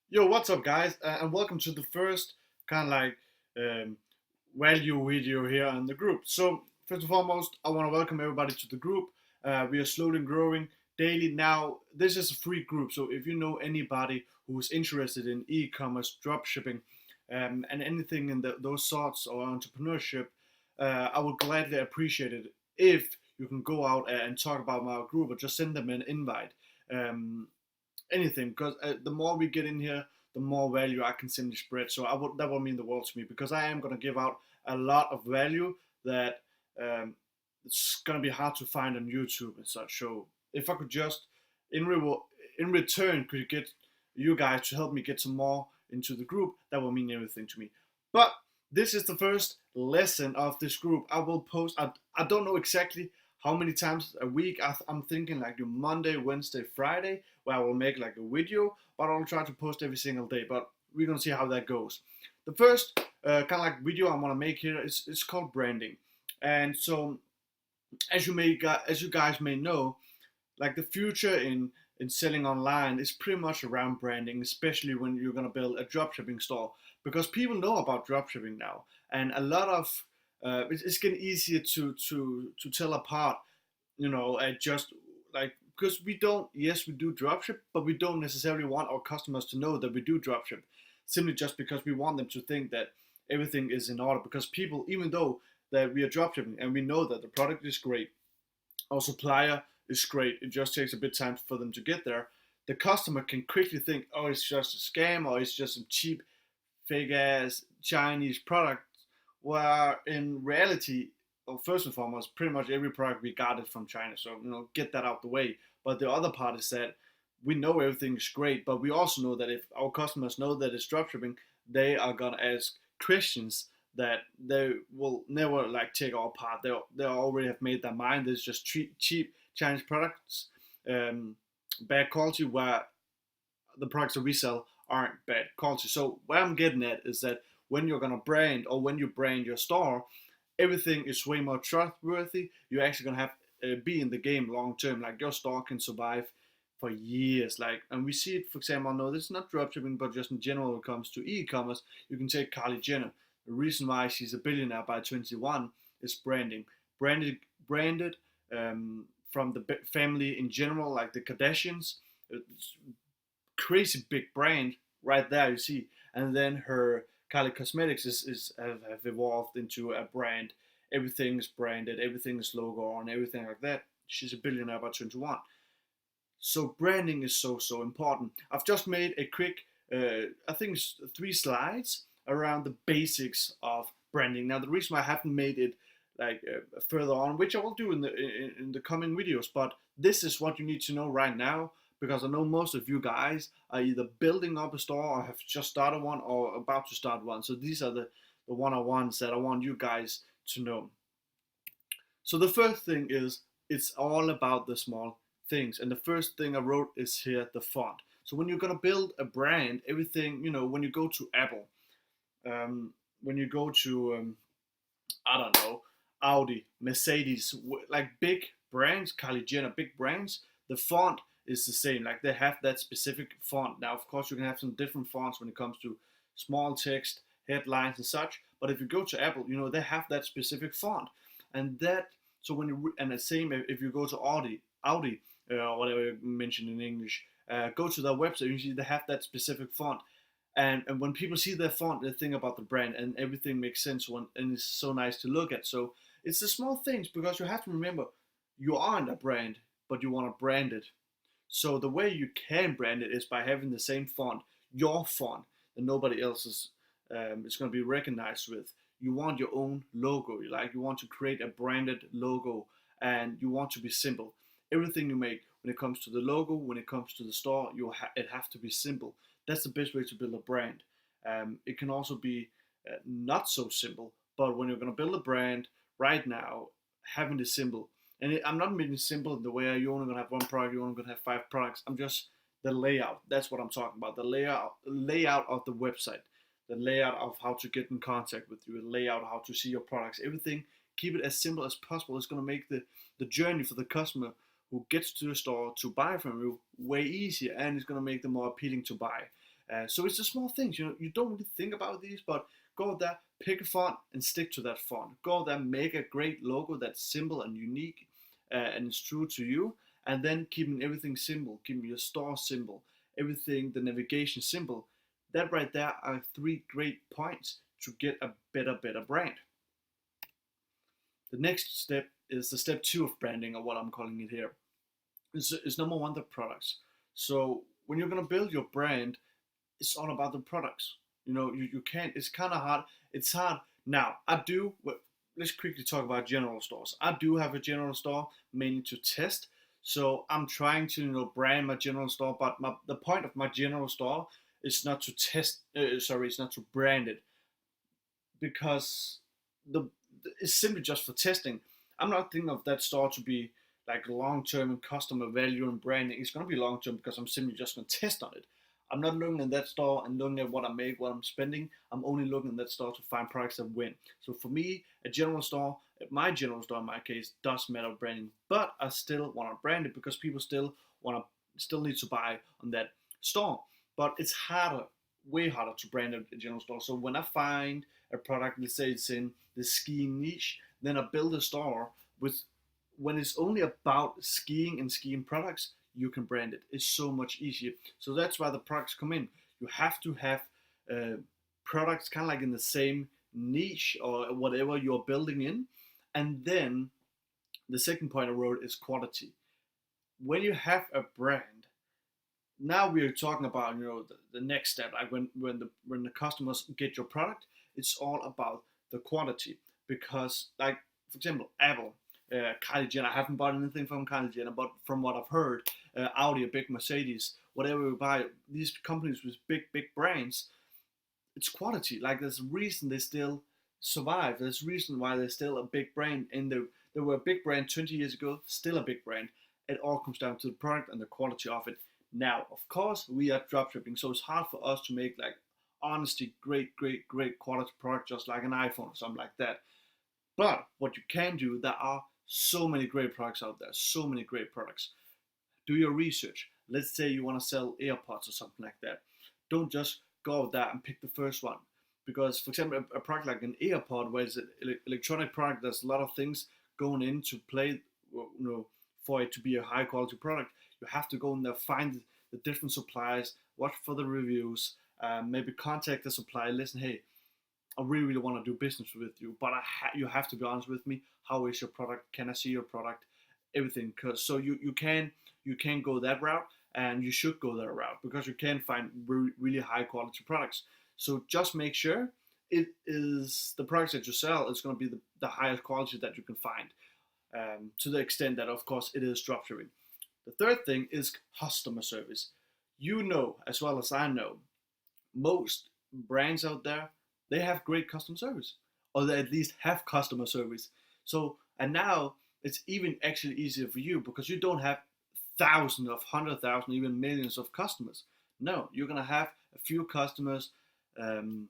Yo, what's up, guys? And welcome to the first kind of like um, value video here on the group. So, first and foremost, I want to welcome everybody to the group. We are slowly growing daily. Now, this is a free group, so if you know anybody who's interested in e-commerce, dropshipping, and anything in those sorts or entrepreneurship, I would gladly appreciate it if you can go out and talk about my group or just send them an invite. Um, Anything because the more we get in here, the more value I can simply spread. So I would that would mean the world to me because I am gonna give out a lot of value that um, it's gonna be hard to find on YouTube and such. So if I could just in reward in return could get you guys to help me get some more into the group, that will mean everything to me. But this is the first lesson of this group. I will post. I don't know exactly how many times a week. I'm thinking like do Monday, Wednesday, Friday, where I will make like a video, but I'll try to post every single day. But we're gonna see how that goes. The first kind of like video I want to make here is it's called branding, and so as you guys may know, like the future in selling online is pretty much around branding, especially when you're going to build a dropshipping store, because people know about dropshipping now, and a lot of it's getting easier to tell apart, just like because we don't, yes, we do dropship, but we don't necessarily want our customers to know that we do dropship, simply just because we want them to think that everything is in order. Because people, even though that we are dropshipping and we know that the product is great, our supplier is great. It just takes a bit of time for them to get there. The customer can quickly think, oh, it's just a scam or it's just some cheap, fake ass Chinese product. Where in reality, well, first and foremost, pretty much every product we got is from China. So, get that out the way. But the other part is that we know everything is great, but we also know that if our customers know that it's dropshipping, they are gonna ask questions that they will never like take our part. They already have made their mind. It's just cheap Chinese products, um, bad quality. Where the products that we sell aren't bad quality. So what I'm getting at is that when you're gonna brand or when you brand your store, everything is way more trustworthy. You're actually gonna have be in the game long term. Like your store can survive for years. Like, and we see it, for example. No, this is not dropshipping, but just in general, when it comes to e-commerce, you can take Kylie Jenner. The reason why she's a billionaire by 21 is branding. Branded from the family in general, like the Kardashians. It's crazy big brand right there, you see. And then her Kylie Cosmetics have evolved into a brand. Everything is branded, everything is logo on, everything like that. She's a billionaire by 21. So branding is so important. I've just made a quick, I think it's 3 slides around the basics of branding. Now the reason why I haven't made it like further on, which I will do in the coming videos, but this is what you need to know right now, because I know most of you guys are either building up a store or have just started one or about to start one. So these are the one-on-ones that I want you guys to know. So the first thing is it's all about the small things. And the first thing I wrote is here the font. So when you're gonna build a brand, everything, when you go to Apple, when you go to I don't know, Audi, Mercedes, like big brands, Kylie Jenner, big brands, the font is the same. Like they have that specific font. Now, of course, you can have some different fonts when it comes to small text, headlines, and such. But if you go to Apple, they have that specific font, and that. So when and the same if you go to Audi, whatever you mentioned in English, go to their website. You see they have that specific font, and when people see their font, they think about the brand, and everything makes sense. And it's so nice to look at. So it's the small things, because you have to remember you aren't a brand, but you want to brand it. So the way you can brand it is by having the same font, your font, that nobody else's is going to be recognized with. You want your own logo. You want to create a branded logo, and you want to be simple. Everything you make, when it comes to the logo, when it comes to the store, it have to be simple. That's the best way to build a brand. It can also be not so simple, but when you're going to build a brand right now, having it simple. And I'm not making it simple in the way you're only going to have one product, you're only going to have 5 products. I'm just the layout. That's what I'm talking about. The layout of the website, the layout of how to get in contact with you, the layout of how to see your products, everything. Keep it as simple as possible. It's going to make the journey for the customer who gets to the store to buy from you way easier, and it's going to make them more appealing to buy. So it's the small things, you don't really think about these, but go there, pick a font and stick to that font. Go there, make a great logo that's simple and unique, and it's true to you, and then keeping everything simple, keeping your store simple, everything, the navigation simple. That right there are 3 great points to get a better brand. The next step is the step 2 of branding, or what I'm calling it here. Is number 1, the products. So when you're gonna build your brand, it's all about the products. You can't. It's kind of hard. It's hard now. Let's quickly talk about general stores. I do have a general store mainly to test. So I'm trying to brand my general store, but the point of my general store is not to test. It's not to brand it, because the it's simply just for testing. I'm not thinking of that store to be like long term in customer value and branding. It's gonna be long term because I'm simply just gonna test on it. I'm not looking at that store and looking at what I make, what I'm spending. I'm only looking at that store to find products that win. So for me, my general store in my case, does matter branding, but I still want to brand it because people still need to buy on that store. But it's harder, way harder to brand a general store. So when I find a product, let's say it's in the skiing niche, then I build a store with, when it's only about skiing and skiing products, you can brand it. It's so much easier. So that's why the products come in. You have to have uh, products kind of like in the same niche or whatever you're building in. And then the second point I wrote is quality. When you have a brand, now we are talking about the next step. Like when the customers get your product, it's all about the quality. Because like, for example, Apple, Kylie Jenner. I haven't bought anything from Kylie Jenner, but from what I've heard, Audi, a big Mercedes, whatever we buy, these companies with big brands, it's quality. Like there's a reason they still survive. There's a reason why they're still a big brand. And they were a big brand 20 years ago, still a big brand. It all comes down to the product and the quality of it. Now, of course, we are dropshipping, so it's hard for us to make like honesty, great quality product, just like an iPhone or something like that. But what you can do, there are so many great products out there, so many great products. Do your research. Let's say you want to sell AirPods or something like that. Don't just go out there and pick the first one. Because, for example, a product like an AirPod, where it's an electronic product, there's a lot of things going into play, for it to be a high quality product. You have to go in there, find the different suppliers, watch for the reviews, maybe contact the supplier, listen, hey, I really want to do business with you, but you have to be honest with me. How is your product? Can I see your product? Everything, cause so you can go that route, and you should go that route because you can find really high quality products. So just make sure it is the products that you sell is going to be the highest quality that you can find, to the extent that of course it is dropshipping. The third thing is customer service. As well as I know, most brands out there, they have great customer service, or they at least have customer service. So, and now it's even actually easier for you because you don't have thousands of 100,000, even millions of customers. No, you're gonna have a few customers, um,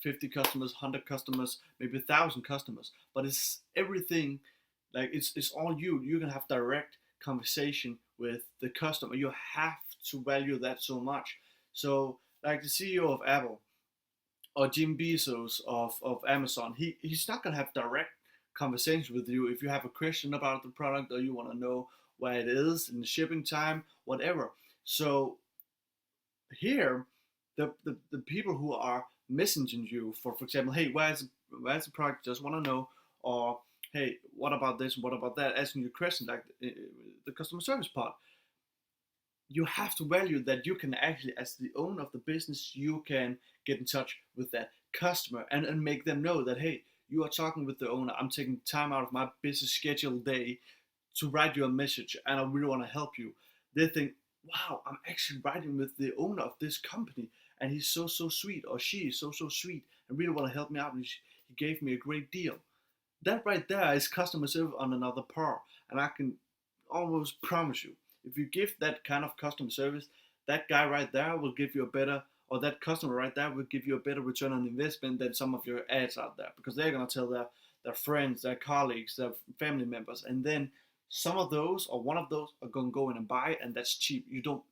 50 customers, 100 customers, maybe 1,000 customers, but it's everything, like it's all you. You can have direct conversation with the customer. You have to value that so much. So like the CEO of Apple or Jim Bezos of Amazon, he's not gonna have direct conversations with you if you have a question about the product or you want to know where it is in the shipping time, whatever. So here, the people who are messaging you for example, hey, where's the product? Just want to know, or hey, what about this? What about that? Asking you questions like the customer service part. You have to value that you can actually, as the owner of the business, you can get in touch with that customer and make them know that, hey, you are talking with the owner. I'm taking time out of my busy scheduled day to write you a message and I really want to help you. They think, wow, I'm actually writing with the owner of this company and he's so sweet, or she is so sweet and really want to help me out, and he gave me a great deal. That right there is customer service on another par. And I can almost promise you, if you give that kind of customer service, that guy right there will give you a better, or that customer right there will give you a better return on investment than some of your ads out there, because they're going to tell their friends, their colleagues, their family members, and then some of those or one of those are going to go in and buy it, and that's cheap. You don't,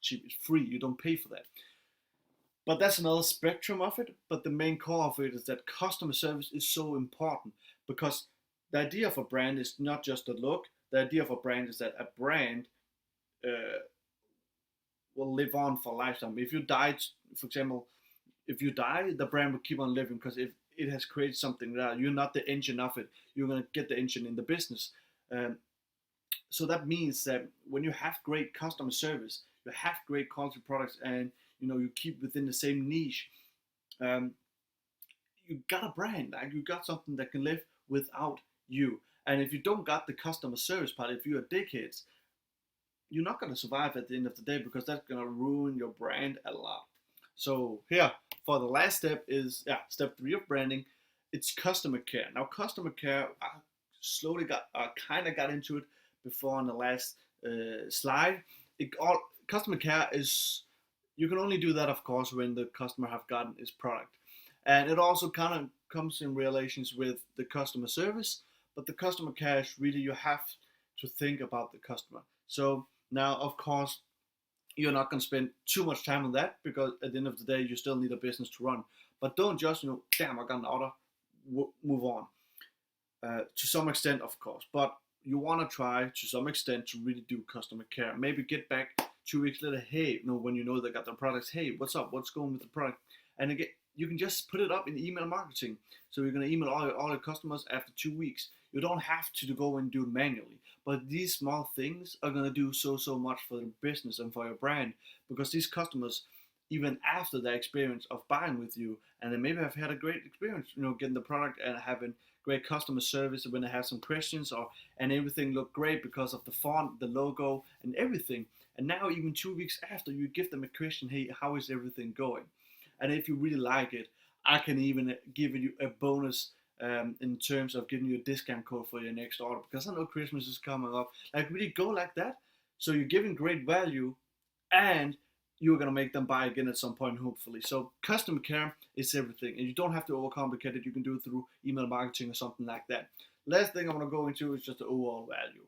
cheap, it's free. You don't pay for that. But that's another spectrum of it. But the main core of it is that customer service is so important, because the idea of a brand is not just the look. The idea of a brand is that a brand uh, will live on for a lifetime. If you die, for example, if you die, the brand will keep on living, because if it has created something that you're not the engine of it, you're gonna get the engine in the business. Um, so that means that when you have great customer service, you have great quality products, and you keep within the same niche, um, you got a brand, like you got something that can live without you. And if you don't got the customer service part, if you're dickheads, you're not gonna survive at the end of the day, because that's gonna ruin your brand a lot. So here, for the last step is, step 3 of branding. It's customer care. Now, customer care, I slowly kind of got into it before on the last slide. It all Customer care is, you can only do that, of course, when the customer have gotten his product, and it also kind of comes in relations with the customer service. But the customer care is really, you have to think about the customer. So now, of course, you're not going to spend too much time on that, because at the end of the day, you still need a business to run. But don't just, damn, I got an order, move on. To some extent, of course, but you want to try to some extent to really do customer care. Maybe get back 2 weeks later, hey, when you know they got the products, hey, what's up? What's going with the product? And again, you can just put it up in email marketing. So you're going to email all your customers after 2 weeks. You don't have to go and do it manually. But these small things are going to do so much for the business and for your brand, because these customers, even after their experience of buying with you, and they maybe have had a great experience, getting the product and having great customer service when they have some questions, and everything looked great because of the font, the logo, and everything. And now, even 2 weeks after, you give them a question, hey, how is everything going? And if you really like it, I can even give you a bonus, in terms of giving you a discount code for your next order, because I know Christmas is coming up. Like, really go like that. So you're giving great value, and you're gonna make them buy again at some point, hopefully. So customer care is everything, and you don't have to overcomplicate it. You can do it through email marketing or something like that. Last thing I'm gonna go into is just the overall value.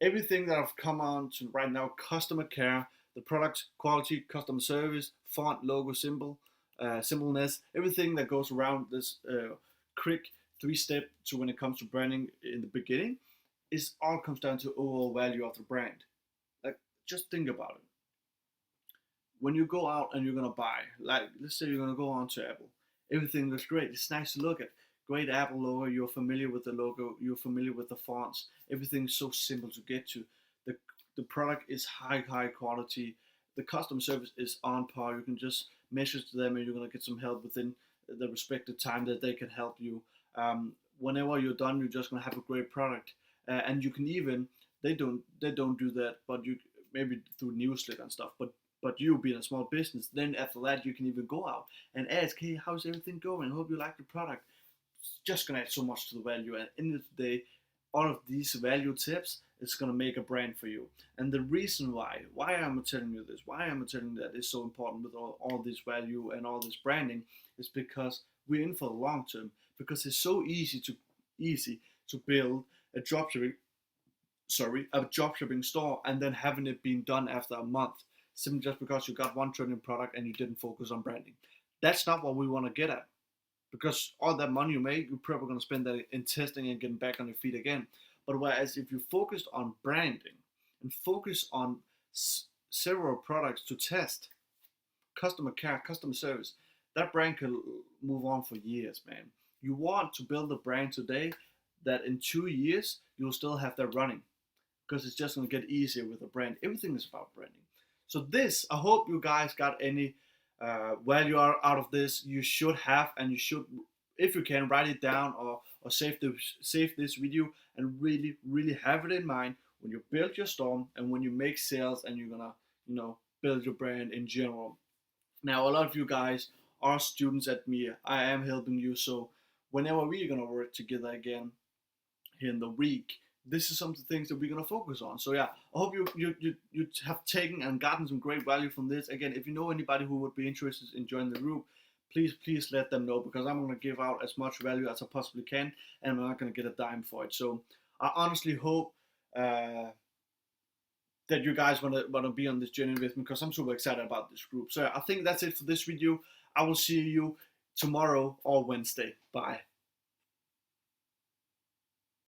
Everything that I've come on to right now: customer care, the product quality, customer service, font, logo, simpleness, everything that goes around this quick 3 step to when it comes to branding in the beginning, is all comes down to overall value of the brand. Like, just think about it. When you go out and you're gonna buy, like, let's say you're gonna go on to Apple, everything looks great. It's nice to look at. Great Apple logo. You're familiar with the logo. You're familiar with the fonts. Everything's so simple to get to. The the product is high quality. The customer service is on par. You can just message them, and you're gonna get some help within the respective time that they can help you. Whenever you're done, you're just gonna have a great product, and you can even, they don't do that, but you maybe through newsletter and stuff. But you being a small business, then after that you can even go out and ask, hey, how's everything going? Hope you like the product. It's just gonna add so much to the value. And at the end of the day, all of these value tips is gonna make a brand for you. And the reason why I'm telling you this, why I'm telling you that is so important with all this value and all this branding, is because we're in for the long term. Because it's so easy to build a dropshipping a dropshipping store, and then having it being done after a month, simply just because you got one trending product and you didn't focus on branding. That's not what we want to get at, because all that money you make, you're probably going to spend that in testing and getting back on your feet again. But whereas if you focused on branding and focus on several products to test, customer care, customer service, that brand can move on for years, man. You want to build a brand today that in 2 years you'll still have that running, because it's just going to get easier with a brand. Everything is about branding. So this, I hope you guys got any value out of this. You should have, and you should, if you can, write it down, or save this video, and really have it in mind when you build your store and when you make sales, and you're gonna build your brand in general. Now, a lot of you guys are students at me. I am helping you. So whenever we're gonna work together again here in the week, this is some of the things that we're gonna focus on. So yeah, I hope you have taken and gotten some great value from this. Again, if you know anybody who would be interested in joining the group, please let them know, because I'm gonna give out as much value as I possibly can, and I'm not gonna get a dime for it. So I honestly hope that you guys wanna be on this journey with me, because I'm super excited about this group. So I think that's it for this video. I will see you tomorrow or Wednesday. Bye.